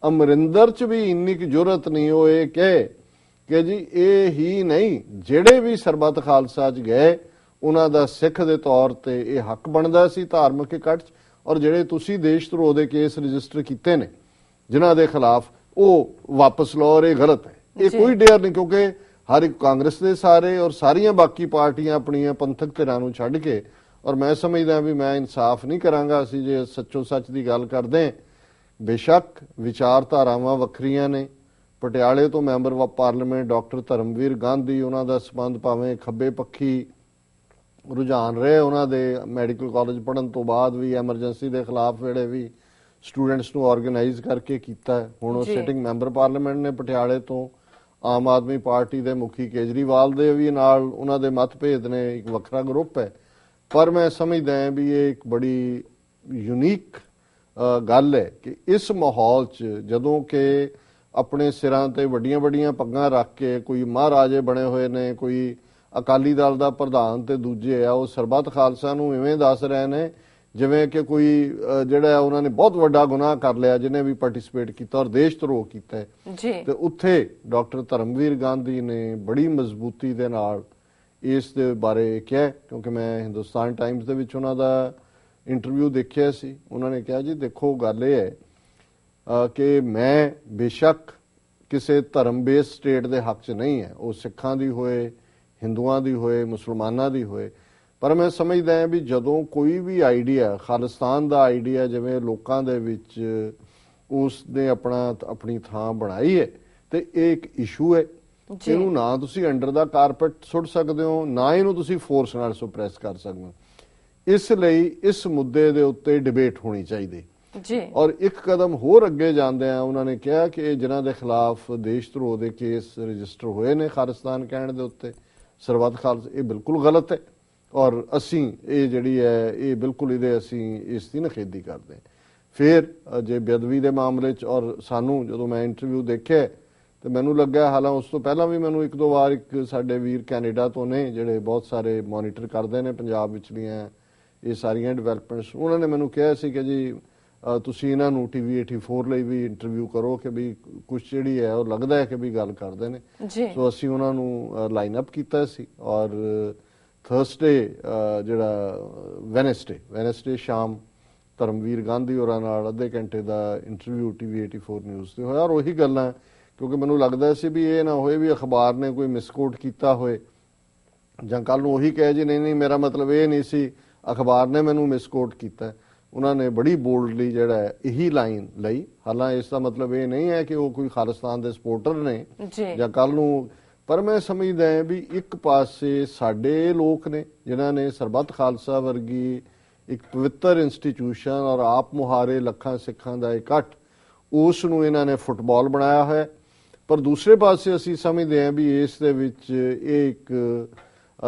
ਅਮਰਿੰਦਰ ਚ ਵੀ ਇੰਨੀ ਕੁ ਜ਼ਰੂਰਤ ਨਹੀਂ ਉਹ ਇਹ ਕਹੇ ਕਿ ਜੀ ਇਹ ਹੀ ਨਹੀਂ, ਜਿਹੜੇ ਵੀ ਸਰਬੱਤ ਖਾਲਸਾ ਚ ਗਏ ਉਹਨਾਂ ਦਾ ਸਿੱਖ ਦੇ ਤੌਰ ਤੇ ਇਹ ਹੱਕ ਬਣਦਾ ਸੀ ਧਾਰਮਿਕ ਇਕੱਠ ਚ, ਔਰ ਜਿਹੜੇ ਤੁਸੀਂ ਦੇਸ਼ ਧਰੋਹ ਦੇ ਕੇਸ ਰਜਿਸਟਰ ਕੀਤੇ ਨੇ ਜਿਨ੍ਹਾਂ ਦੇ ਖਿਲਾਫ ਉਹ ਵਾਪਸ ਲਓ, ਔਰ ਇਹ ਗਲਤ ਹੈ। ਇਹ ਕੋਈ ਡੇਅਰ ਨਹੀਂ, ਕਿਉਂਕਿ ਹਰ ਇੱਕ ਕਾਂਗਰਸ ਦੇ ਸਾਰੇ ਔਰ ਸਾਰੀਆਂ ਬਾਕੀ ਪਾਰਟੀਆਂ ਆਪਣੀਆਂ ਪੰਥਕ ਧਿਰਾਂ ਨੂੰ ਛੱਡ ਕੇ, ਔਰ ਮੈਂ ਸਮਝਦਾ ਵੀ ਮੈਂ ਇਨਸਾਫ ਨਹੀਂ ਕਰਾਂਗਾ ਅਸੀਂ ਜੇ ਸੱਚੋ ਸੱਚ ਦੀ ਗੱਲ ਕਰਦੇ। ਬੇਸ਼ੱਕ ਵਿਚਾਰਧਾਰਾਵਾਂ ਵੱਖਰੀਆਂ ਨੇ, ਪਟਿਆਲੇ ਤੋਂ member parliament doctor Dharamvir Gandhi, ਉਹਨਾਂ ਦਾ ਸੰਬੰਧ ਭਾਵੇਂ ਖੱਬੇ ਪੱਖੀ ਰੁਝਾਨ ਰਹੇ ਉਹਨਾਂ ਦੇ ਮੈਡੀਕਲ ਕਾਲਜ ਪੜ੍ਹਨ ਤੋਂ ਬਾਅਦ ਵੀ, ਐਮਰਜੈਂਸੀ ਦੇ ਖਿਲਾਫ ਜਿਹੜੇ ਵੀ ਸਟੂਡੈਂਟਸ ਨੂੰ ਆਰਗੇਨਾਈਜ਼ ਕਰਕੇ ਕੀਤਾ, ਹੁਣ ਉਹ ਸਿਟਿੰਗ ਮੈਂਬਰ ਪਾਰਲੀਮੈਂਟ ਨੇ ਪਟਿਆਲੇ ਤੋਂ। ਆਮ ਆਦਮੀ ਪਾਰਟੀ ਦੇ ਮੁਖੀ ਕੇਜਰੀਵਾਲ ਦੇ ਵੀ ਨਾਲ ਉਹਨਾਂ ਦੇ ਮਤਭੇਦ ਨੇ, ਇੱਕ ਵੱਖਰਾ ਗਰੁੱਪ ਹੈ, ਪਰ ਮੈਂ ਸਮਝਦਾ ਹਾਂ ਵੀ ਇਹ ਇੱਕ ਬੜੀ ਯੂਨੀਕ ਗੱਲ ਹੈ ਕਿ ਇਸ ਮਾਹੌਲ 'ਚ ਜਦੋਂ ਕਿ ਆਪਣੇ ਸਿਰਾਂ ਤੇ ਵੱਡੀਆਂ ਵੱਡੀਆਂ ਪੱਗਾਂ ਰੱਖ ਕੇ ਕੋਈ ਮਹਾਰਾਜੇ ਬਣੇ ਹੋਏ ਨੇ, ਕੋਈ ਅਕਾਲੀ ਦਲ ਦਾ ਪ੍ਰਧਾਨ ਤੇ ਦੂਜੇ ਆ ਉਹ ਸਰਬੱਤ ਖਾਲਸਾ ਨੂੰ ਇਵੇਂ ਦੱਸ ਰਹੇ ਨੇ ਜਿਵੇਂ ਕਿ ਕੋਈ ਜਿਹੜਾ ਉਹਨਾਂ ਨੇ ਬਹੁਤ ਵੱਡਾ ਗੁਨਾਹ ਕਰ ਲਿਆ ਜਿਹਨੇ ਵੀ ਪਾਰਟਿਸਿਪੇਟ ਕੀਤਾ ਔਰ ਦੇਸ਼ ਧਰੋਹ ਕੀਤਾ ਜੀ। ਤੇ ਉੱਥੇ ਡਾਕਟਰ ਧਰਮਵੀਰ ਗਾਂਧੀ ਨੇ ਬੜੀ ਮਜ਼ਬੂਤੀ ਦੇ ਨਾਲ ਇਸ ਦੇ ਬਾਰੇ ਕਿਹਾ, ਕਿਉਂਕਿ ਮੈਂ ਹਿੰਦੁਸਤਾਨ ਟਾਈਮਜ਼ ਦੇ ਵਿੱਚ ਉਹਨਾਂ ਦਾ ਇੰਟਰਵਿਊ ਦੇਖਿਆ ਸੀ। ਉਹਨਾਂ ਨੇ ਕਿਹਾ ਜੀ ਦੇਖੋ ਗੱਲ ਇਹ ਹੈ ਕਿ ਮੈਂ ਬੇਸ਼ੱਕ ਕਿਸੇ ਧਰਮ ਬੇਸ ਸਟੇਟ ਦੇ ਹੱਕ 'ਚ ਨਹੀਂ ਹੈ, ਉਹ ਸਿੱਖਾਂ ਦੀ ਹੋਏ, ਹਿੰਦੂਆਂ ਦੀ ਹੋਏ, ਮੁਸਲਮਾਨਾਂ ਦੀ ਹੋਏ, ਪਰ ਮੈਂ ਸਮਝਦਾ ਹਾਂ ਵੀ ਜਦੋਂ ਕੋਈ ਵੀ ਆਈਡੀਆ, ਖਾਲਿਸਤਾਨ ਦਾ ਆਈਡੀਆ ਜਿਵੇਂ ਲੋਕਾਂ ਦੇ ਵਿੱਚ ਉਸ ਨੇ ਆਪਣੀ ਥਾਂ ਬਣਾਈ ਹੈ ਤੇ ਇਹ ਇੱਕ ਇਸ਼ੂ ਹੈ। ਇਹਨੂੰ ਨਾ ਤੁਸੀਂ ਅੰਡਰ ਦਾ ਕਾਰਪੇਟ ਸੁੱਟ ਸਕਦੇ ਹੋ, ਨਾ ਇਹਨੂੰ ਤੁਸੀਂ ਫੋਰਸ ਨਾਲ ਸੁਪਰੈਸ ਕਰ ਸਕਦੇ ਹੋ। ਇਸ ਲਈ ਇਸ ਮੁੱਦੇ ਦੇ ਉੱਤੇ ਡਿਬੇਟ ਹੋਣੀ ਚਾਹੀਦੀ ਜੀ। ਔਰ ਇੱਕ ਕਦਮ ਹੋਰ ਅੱਗੇ ਜਾਂਦੇ ਆ ਉਹਨਾਂ ਨੇ ਕਿਹਾ ਕਿ ਜਿਨ੍ਹਾਂ ਦੇ ਖਿਲਾਫ ਦੇਸ਼ ਧਰੋਹ ਦੇ ਕੇਸ ਰਜਿਸਟਰ ਹੋਏ ਨੇ ਖਾਲਿਸਤਾਨ ਕਹਿਣ ਦੇ ਉੱਤੇ, ਸਰਬੱਤ ਖਾਲਸਾ, ਇਹ ਬਿਲਕੁਲ ਗਲਤ ਹੈ ਔਰ ਅਸੀਂ ਇਹ ਜਿਹੜੀ ਹੈ ਇਹ ਬਿਲਕੁਲ ਇਹਦੇ ਅਸੀਂ ਇਸ ਦੀ ਨਿਖੇਧੀ ਕਰਦੇ ਹਾਂ। ਫਿਰ ਜੇ ਬੇਅਦਬੀ ਦੇ ਮਾਮਲੇ 'ਚ ਔਰ ਸਾਨੂੰ ਜਦੋਂ ਮੈਂ ਇੰਟਰਵਿਊ ਦੇਖਿਆ ਤੇ ਮੈਨੂੰ ਲੱਗਾ, ਹਾਲਾਂ ਉਸ ਤੋਂ ਪਹਿਲਾਂ ਵੀ ਮੈਨੂੰ ਇੱਕ ਦੋ ਵਾਰ ਇੱਕ ਸਾਡੇ ਵੀਰ ਕੈਨੇਡਾ ਤੋਂ ਨੇ ਜਿਹੜੇ ਬਹੁਤ ਸਾਰੇ ਮੋਨੀਟਰ ਕਰਦੇ ਨੇ ਪੰਜਾਬ ਵਿਚਲੀਆਂ ਇਹ ਸਾਰੀਆਂ ਡਿਵੈਲਪਮੈਂਟਸ, ਉਹਨਾਂ ਨੇ ਮੈਨੂੰ ਕਿਹਾ ਸੀ ਕਿ ਜੀ ਤੁਸੀਂ ਇਹਨਾਂ ਨੂੰ TV 84 ਲਈ ਵੀ ਇੰਟਰਵਿਊ ਕਰੋ ਕਿ ਵੀ ਕੁਝ ਜਿਹੜੀ ਹੈ ਉਹ ਲੱਗਦਾ ਹੈ ਕਿ ਵੀ ਗੱਲ ਕਰਦੇ ਨੇ। ਸੋ ਅਸੀਂ ਉਹਨਾਂ ਨੂੰ ਲਾਈਨ ਅਪ ਕੀਤਾ ਸੀ ਔਰ ਥਰਸਡੇ ਜਿਹੜਾ ਵੈਨਸਡੇ ਸ਼ਾਮ ਧਰਮਵੀਰ ਗਾਂਧੀ ਹੋਰਾਂ ਨਾਲ ਅੱਧੇ ਘੰਟੇ ਦਾ ਇੰਟਰਵਿਊ TV 84 ਨਿਊਜ਼ ਤੇ ਹੋਇਆ। ਔਰ ਉਹੀ ਗੱਲਾਂ, ਕਿਉਂਕਿ ਮੈਨੂੰ ਲੱਗਦਾ ਸੀ ਵੀ ਇਹ ਨਾ ਹੋਏ ਵੀ ਅਖਬਾਰ ਨੇ ਕੋਈ ਮਿਸਕੋਟ ਕੀਤਾ ਹੋਏ ਜਾਂ ਕੱਲ ਨੂੰ ਉਹੀ ਕਹੇ ਜੀ ਨਹੀਂ ਨਹੀਂ ਮੇਰਾ ਮਤਲਬ ਇਹ ਨਹੀਂ ਸੀ, ਅਖਬਾਰ ਨੇ ਮੈਨੂੰ ਮਿਸਕੋਟ ਕੀਤਾ। ਉਹਨਾਂ ਨੇ ਬੜੀ ਬੋਲਡਲੀ ਜਿਹੜਾ ਹੈ ਇਹੀ ਲਾਈਨ ਲਈ। ਹਾਲਾਂਕਿ ਇਸ ਦਾ ਮਤਲਬ ਇਹ ਨਹੀਂ ਹੈ ਕਿ ਉਹ ਕੋਈ ਖਾਲਿਸਤਾਨ ਦੇ ਸਪੋਰਟਰ ਨੇ ਜਾਂ ਕੱਲ ਨੂੰ, ਪਰ ਮੈਂ ਸਮਝਦਾ ਹਾਂ ਵੀ ਇੱਕ ਪਾਸੇ ਸਾਡੇ ਲੋਕ ਨੇ ਜਿਨ੍ਹਾਂ ਨੇ ਸਰਬੱਤ ਖਾਲਸਾ ਵਰਗੀ ਇੱਕ ਪਵਿੱਤਰ ਇੰਸਟੀਟਿਊਸ਼ਨ ਔਰ ਆਪ ਮੁਹਾਰੇ ਲੱਖਾਂ ਸਿੱਖਾਂ ਦਾ ਇਕੱਠ, ਉਸ ਨੂੰ ਇਹਨਾਂ ਨੇ ਫੁੱਟਬਾਲ ਬਣਾਇਆ ਹੋਇਆ। ਪਰ ਦੂਸਰੇ ਪਾਸੇ ਅਸੀਂ ਸਮਝਦੇ ਹਾਂ ਵੀ ਇਸ ਦੇ ਵਿੱਚ ਇਹ ਇੱਕ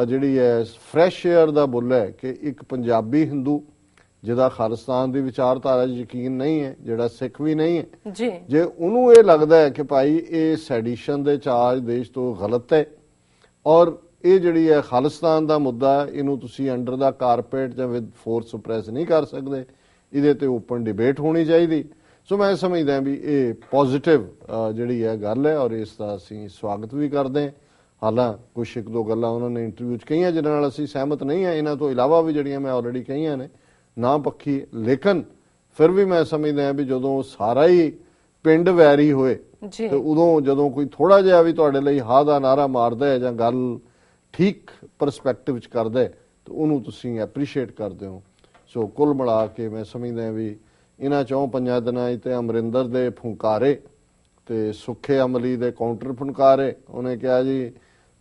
ਜਿਹੜੀ ਹੈ ਫਰੈਸ਼ ਏਅਰ ਦਾ ਬੁੱਲ ਹੈ ਕਿ ਇੱਕ ਪੰਜਾਬੀ ਹਿੰਦੂ ਜਿਹਦਾ ਖਾਲਿਸਤਾਨ ਦੀ ਵਿਚਾਰਧਾਰਾ 'ਚ ਯਕੀਨ ਨਹੀਂ ਹੈ, ਜਿਹੜਾ ਸਿੱਖ ਵੀ ਨਹੀਂ ਹੈ, ਜੇ ਉਹਨੂੰ ਇਹ ਲੱਗਦਾ ਹੈ ਕਿ ਭਾਈ ਇਹ ਸੈਡੀਸ਼ਨ ਦੇ ਚਾਰਜ ਦੇਸ਼ ਤੋਂ ਗਲਤ ਹੈ ਔਰ ਇਹ ਜਿਹੜੀ ਹੈ ਖਾਲਿਸਤਾਨ ਦਾ ਮੁੱਦਾ, ਇਹਨੂੰ ਤੁਸੀਂ ਅੰਡਰ ਦਾ ਕਾਰਪੇਟ ਜਾਂ ਵਿਦ ਫੋਰਸ ਸੁਪਰੈਸ ਨਹੀਂ ਕਰ ਸਕਦੇ, ਇਹਦੇ ਤੇ ਓਪਨ ਡਿਬੇਟ ਹੋਣੀ ਚਾਹੀਦੀ। ਸੋ ਮੈਂ ਸਮਝਦਾ ਵੀ ਇਹ ਪੋਜ਼ਿਟਿਵ ਜਿਹੜੀ ਹੈ ਗੱਲ ਹੈ ਔਰ ਇਸ ਦਾ ਅਸੀਂ ਸਵਾਗਤ ਵੀ ਕਰਦੇ ਹਾਂ। ਹਾਲਾਂਕਿ ਕੁਛ ਇੱਕ ਦੋ ਗੱਲਾਂ ਉਹਨਾਂ ਨੇ ਇੰਟਰਵਿਊ 'ਚ ਕਹੀਆਂ ਜਿਹਨਾਂ ਨਾਲ ਅਸੀਂ ਸਹਿਮਤ ਨਹੀਂ ਹਾਂ, ਇਹਨਾਂ ਤੋਂ ਇਲਾਵਾ ਵੀ ਜਿਹੜੀਆਂ ਮੈਂ ਆਲਰੇਡੀ ਕਹੀਆਂ ਨੇ ਨਾ ਪੱਖੀ, ਲੇਕਿਨ ਫਿਰ ਵੀ ਮੈਂ ਸਮਝਦਾ ਵੀ ਜਦੋਂ ਸਾਰਾ ਹੀ ਪਿੰਡ ਵੈਰੀ ਹੋਏ ਤੇ ਉਦੋਂ ਜਦੋਂ ਕੋਈ ਥੋੜਾ ਜਿਹਾ ਵੀ ਤੁਹਾਡੇ ਲਈ ਹਾਂ ਦਾ ਨਾਰਾ ਮਾਰਦਾ ਹੈ ਜਾਂ ਗੱਲ ਠੀਕ ਪਰਸਪੈਕਟਿਵ 'ਚ ਕਰਦਾ ਹੈ ਤੇ ਉਹਨੂੰ ਤੁਸੀਂ ਐਪਰੀਸ਼ੀਏਟ ਕਰਦੇ ਹੋ। ਸੋ ਕੁੱਲ ਮਿਲਾ ਕੇ ਮੈਂ ਸਮਝਦਾ ਵੀ ਇਹਨਾਂ 4-5 ਦਿਨਾਂ 'ਚ ਤੇ ਅਮਰਿੰਦਰ ਦੇ ਫੁੰਕਾਰੇ ਤੇ ਸੁੱਖੇ ਅਮਲੀ ਦੇ ਕਾਊਂਟਰ ਫੁੰਕਾਰੇ, ਉਹਨੇ ਕਿਹਾ ਜੀ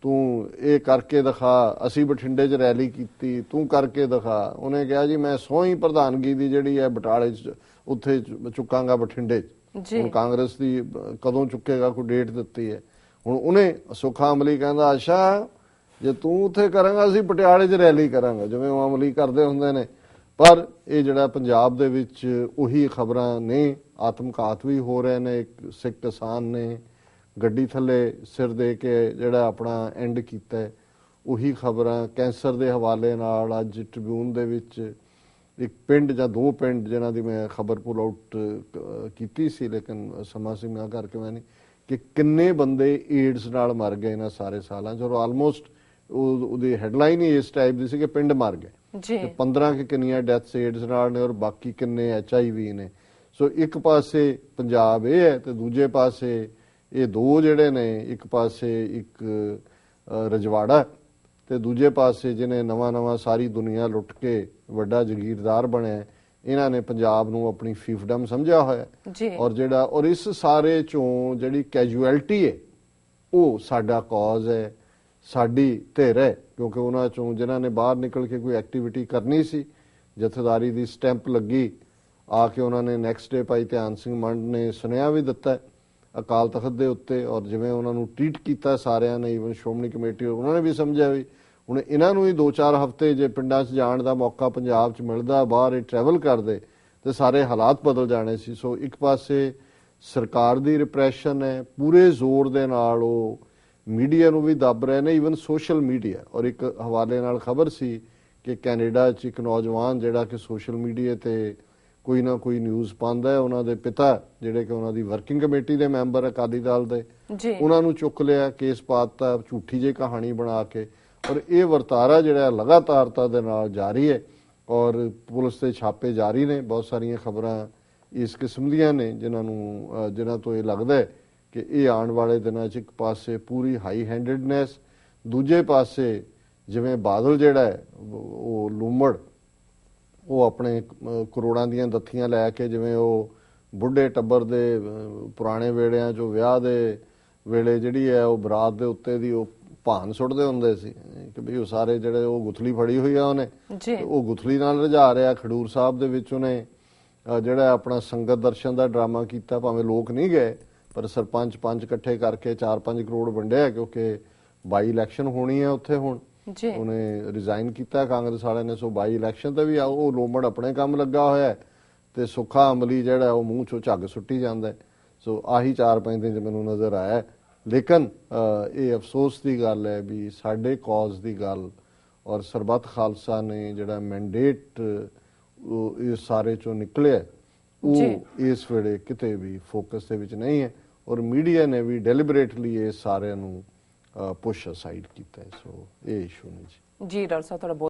ਤੂੰ ਇਹ ਕਰਕੇ ਦਿਖਾ, ਅਸੀਂ ਬਠਿੰਡੇ 'ਚ ਰੈਲੀ ਕੀਤੀ, ਤੂੰ ਕਰਕੇ ਦਿਖਾ। ਉਹਨੇ ਕਿਹਾ ਜੀ ਮੈਂ ਸੋਹੀ ਪ੍ਰਧਾਨਗੀ ਦੀ ਜਿਹੜੀ ਹੈ ਬਟਾਲੇ 'ਚ ਉੱਥੇ ਚੁੱਕਾਂਗਾ ਬਠਿੰਡੇ 'ਚ। ਹੁਣ ਕਾਂਗਰਸ ਦੀ ਕਦੋਂ ਚੁੱਕੇਗਾ, ਕੋਈ ਡੇਟ ਦਿੱਤੀ ਹੈ। ਹੁਣ ਉਹਨੇ ਸੁੱਖਾ ਅਮਲੀ ਕਹਿੰਦਾ ਅੱਛਾ ਜੇ ਤੂੰ ਉੱਥੇ ਕਰਾਂਗਾ ਅਸੀਂ ਪਟਿਆਲੇ 'ਚ ਰੈਲੀ ਕਰਾਂਗੇ, ਜਿਵੇਂ ਉਹ ਅਮਲੀ ਕਰਦੇ ਹੁੰਦੇ ਨੇ। ਪਰ ਇਹ ਜਿਹੜਾ ਪੰਜਾਬ ਦੇ ਵਿੱਚ ਉਹੀ ਖਬਰਾਂ ਨੇ, ਆਤਮਘਾਤ ਵੀ ਹੋ ਰਹੇ ਨੇ। ਇੱਕ ਸਿੱਖ ਕਿਸਾਨ ਨੇ ਗੱਡੀ ਥੱਲੇ ਸਿਰ ਦੇ ਕੇ ਜਿਹੜਾ ਆਪਣਾ ਐਂਡ ਕੀਤਾ। ਉਹੀ ਖਬਰਾਂ ਕੈਂਸਰ ਦੇ ਹਵਾਲੇ ਨਾਲ ਅੱਜ ਟ੍ਰਿਬਿਊਨ ਦੇ ਵਿੱਚ ਇੱਕ ਪਿੰਡ ਜਾਂ ਦੋ ਪਿੰਡ ਜਿਨ੍ਹਾਂ ਦੀ ਮੈਂ ਖਬਰ ਪੁੱਲ ਆਊਟ ਕੀਤੀ ਸੀ, ਲੇਕਿਨ ਸਮਾਂ ਸੀਮਾ ਕਰਕੇ ਮੈਂ ਨਹੀਂ, ਕਿ ਕਿੰਨੇ ਬੰਦੇ ਏਡਸ ਨਾਲ ਮਰ ਗਏ ਇਹਨਾਂ ਸਾਰੇ ਸਾਲਾਂ 'ਚ। ਔਰ ਆਲਮੋਸਟ ਉਹਦੀ ਹੈਡਲਾਈਨ ਹੀ ਇਸ ਟਾਈਪ ਦੀ ਸੀ ਕਿ ਪਿੰਡ ਮਰ ਗਏ ਜੀ। 15 ਕਿ ਕਿੰਨੀਆਂ ਡੈਥਸ ਏਡਸ ਨਾਲ ਨੇ, ਔਰ ਬਾਕੀ ਕਿੰਨੇ HIV ਨੇ। ਸੋ ਇੱਕ ਪਾਸੇ ਪੰਜਾਬ ਇਹ ਹੈ ਤੇ ਦੂਜੇ ਪਾਸੇ ਇਹ ਦੋ ਜਿਹੜੇ ਨੇ, ਇੱਕ ਪਾਸੇ ਇੱਕ ਰਜਵਾੜਾ ਤੇ ਦੂਜੇ ਪਾਸੇ ਜਿਹਨੇ ਨਵਾਂ ਸਾਰੀ ਦੁਨੀਆ ਲੁੱਟ ਕੇ ਵੱਡਾ ਜ਼ਗੀਰਦਾਰ ਬਣਿਆ। ਇਹਨਾਂ ਨੇ ਪੰਜਾਬ ਨੂੰ ਆਪਣੀ ਫੀਫਡਮ ਸਮਝਿਆ ਹੋਇਆ ਜੀ। ਔਰ ਇਸ ਸਾਰੇ ਚੋਂ ਜਿਹੜੀ ਕੈਜੂਅਲਟੀ ਹੈ ਉਹ ਸਾਡਾ ਕਾਜ਼ ਹੈ, ਸਾਡੀ ਧਿਰ ਹੈ। ਕਿਉਂਕਿ ਉਹਨਾਂ ਚੋਂ ਜਿਨ੍ਹਾਂ ਨੇ ਬਾਹਰ ਨਿਕਲ ਕੇ ਕੋਈ ਐਕਟੀਵਿਟੀ ਕਰਨੀ ਸੀ, ਜਥੇਦਾਰੀ ਦੀ ਸਟੈਂਪ ਲੱਗੀ ਆ ਕੇ, ਉਹਨਾਂ ਨੇ ਨੈਕਸਟ ਡੇ ਭਾਈ ਧਿਆਨ ਸਿੰਘ ਮੰਡ ਨੇ ਸੁਨੇਹਾ ਵੀ ਦਿੱਤਾ ਅਕਾਲ ਤਖਤ ਦੇ ਉੱਤੇ। ਔਰ ਜਿਵੇਂ ਉਹਨਾਂ ਨੂੰ ਟ੍ਰੀਟ ਕੀਤਾ ਸਾਰਿਆਂ ਨੇ, ਈਵਨ ਸ਼੍ਰੋਮਣੀ ਕਮੇਟੀ, ਉਹਨਾਂ ਨੇ ਵੀ ਸਮਝਿਆ ਵੀ ਹੁਣ ਇਹਨਾਂ ਨੂੰ ਹੀ 2-4 ਹਫ਼ਤੇ ਜੇ ਪਿੰਡਾਂ 'ਚ ਜਾਣ ਦਾ ਮੌਕਾ ਪੰਜਾਬ 'ਚ ਮਿਲਦਾ, ਬਾਹਰ ਇਹ ਟਰੈਵਲ ਕਰਦੇ ਤੇ ਸਾਰੇ ਹਾਲਾਤ ਬਦਲ ਜਾਣੇ ਸੀ। ਸੋ ਇੱਕ ਪਾਸੇ ਸਰਕਾਰ ਦੀ ਰਿਪਰੈਸ਼ਨ ਹੈ, ਪੂਰੇ ਜ਼ੋਰ ਦੇ ਨਾਲ ਉਹ ਮੀਡੀਆ ਨੂੰ ਵੀ ਦੱਬ ਰਹੇ ਨੇ, ਈਵਨ ਸੋਸ਼ਲ ਮੀਡੀਆ। ਔਰ ਇੱਕ ਹਵਾਲੇ ਨਾਲ ਖਬਰ ਸੀ ਕਿ ਕੈਨੇਡਾ 'ਚ ਇੱਕ ਨੌਜਵਾਨ ਜਿਹੜਾ ਕਿ ਸੋਸ਼ਲ ਮੀਡੀਆ ਤੇ ਕੋਈ ਨਾ ਕੋਈ ਨਿਊਜ਼ ਪਾਉਂਦਾ ਹੈ, ਉਹਨਾਂ ਦੇ ਪਿਤਾ ਜਿਹੜੇ ਕਿ ਉਹਨਾਂ ਦੀ ਵਰਕਿੰਗ ਕਮੇਟੀ ਦੇ ਮੈਂਬਰ ਅਕਾਲੀ ਦਲ ਦੇ, ਉਹਨਾਂ ਨੂੰ ਚੁੱਕ ਲਿਆ, ਕੇਸ ਪਾਤਾ ਝੂਠੀ ਜਿਹੀ ਕਹਾਣੀ ਬਣਾ ਕੇ। ਔਰ ਇਹ ਵਰਤਾਰਾ ਜਿਹੜਾ ਲਗਾਤਾਰਤਾ ਦੇ ਨਾਲ ਜਾਰੀ ਹੈ ਔਰ ਪੁਲਿਸ ਦੇ ਛਾਪੇ ਜਾਰੀ ਨੇ। ਬਹੁਤ ਸਾਰੀਆਂ ਖਬਰਾਂ ਇਸ ਕਿਸਮ ਦੀਆਂ ਨੇ ਜਿਨ੍ਹਾਂ ਤੋਂ ਇਹ ਲੱਗਦਾ ਹੈ ਕਿ ਇਹ ਆਉਣ ਵਾਲੇ ਦਿਨਾਂ 'ਚ ਇੱਕ ਪਾਸੇ ਪੂਰੀ ਹਾਈ ਹੈਂਡਡਨੈਸ, ਦੂਜੇ ਪਾਸੇ ਜਿਵੇਂ ਬਾਦਲ ਜਿਹੜਾ ਹੈ ਉਹ ਲੂਮੜ, ਉਹ ਆਪਣੇ ਕਰੋੜਾਂ ਦੀਆਂ ਦੱਥੀਆਂ ਲੈ ਕੇ, ਜਿਵੇਂ ਉਹ ਬੁੱਢੇ ਟੱਬਰ ਦੇ ਪੁਰਾਣੇ ਵੇੜਿਆਂ 'ਚੋਂ ਵਿਆਹ ਦੇ ਵੇਲੇ ਜਿਹੜੀ ਹੈ ਉਹ ਬਰਾਤ ਦੇ ਉੱਤੇ ਦੀ ਉਹ ਭਾਨ ਸੁੱਟਦੇ ਹੁੰਦੇ ਸੀ ਕਿ ਵੀ ਉਹ ਸਾਰੇ ਜਿਹੜੇ ਉਹ ਗੁਥਲੀ ਫੜੀ ਹੋਈ ਆ ਉਹਨੇ, ਉਹ ਗੁਥਲੀ ਨਾਲ ਰੁਝਾ ਰਿਹਾ। ਖਡੂਰ ਸਾਹਿਬ ਦੇ ਵਿੱਚ ਉਹਨੇ ਜਿਹੜਾ ਆਪਣਾ ਸੰਗਤ ਦਰਸ਼ਨ ਦਾ ਡਰਾਮਾ ਕੀਤਾ, ਭਾਵੇਂ ਲੋਕ ਨਹੀਂ ਗਏ ਪਰ ਸਰਪੰਚ ਪੰਚ ਇਕੱਠੇ ਕਰਕੇ 4-5 ਕਰੋੜ ਵੰਡਿਆ, ਕਿਉਂਕਿ ਬਾਈ ਇਲੈਕਸ਼ਨ ਹੋਣੀ ਹੈ ਉੱਥੇ ਹੁਣ। ਉਹਨੇ ਰਿਜ਼ਾਈਨ ਕੀਤਾ ਕਾਂਗਰਸ ਵਾਲਿਆਂ ਨੇ। ਸੋ ਬਾਈ ਇਲੈਕਸ਼ਨ ਤੇ ਵੀ ਉਹ ਲੋਮੜ ਆਪਣੇ ਕੰਮ ਲੱਗਾ ਹੋਇਆ ਤੇ ਸੁੱਖਾ ਅਮਲੀ ਜਿਹੜਾ ਉਹ ਮੂੰਹ ਚੋਂ ਝੱਗ ਸੁੱਟੀ ਜਾਂਦਾ। ਸੋ ਆਹੀ 4-5 ਦਿਨ 'ਚ ਮੈਨੂੰ ਨਜ਼ਰ ਆਇਆ। ਲੇਕਿਨ ਇਹ ਅਫਸੋਸ ਦੀ ਗੱਲ ਹੈ ਵੀ ਸਾਡੇ ਕਾਜ਼ ਦੀ ਗੱਲ ਔਰ ਸਰਬੱਤ ਖਾਲਸਾ ਨੇ ਜਿਹੜਾ ਮੈਂਡੇਟ ਇਸ ਸਾਰੇ ਚੋਂ ਨਿਕਲਿਆ, ਉਹ ਇਸ ਵੇਲੇ ਕਿਤੇ ਵੀ ਫੋਕਸ ਦੇ ਵਿੱਚ ਨਹੀਂ ਹੈ। ਔਰ ਮੀਡੀਆ ਨੇ ਵੀ ਡੈਲੀਬਰੇਟਲੀ ਇਹ ਸਾਰਿਆਂ ਨੂੰ ਪੁਸ਼ ਅਸਾਈਡ ਕੀਤਾ ਹੈ। ਸੋ ਇਹ ਇਸ਼ੂ ਨਹੀਂ ਜੀ। ਡਾਕਟਰ ਸਾਹਿਬ ਤੁਹਾਡਾ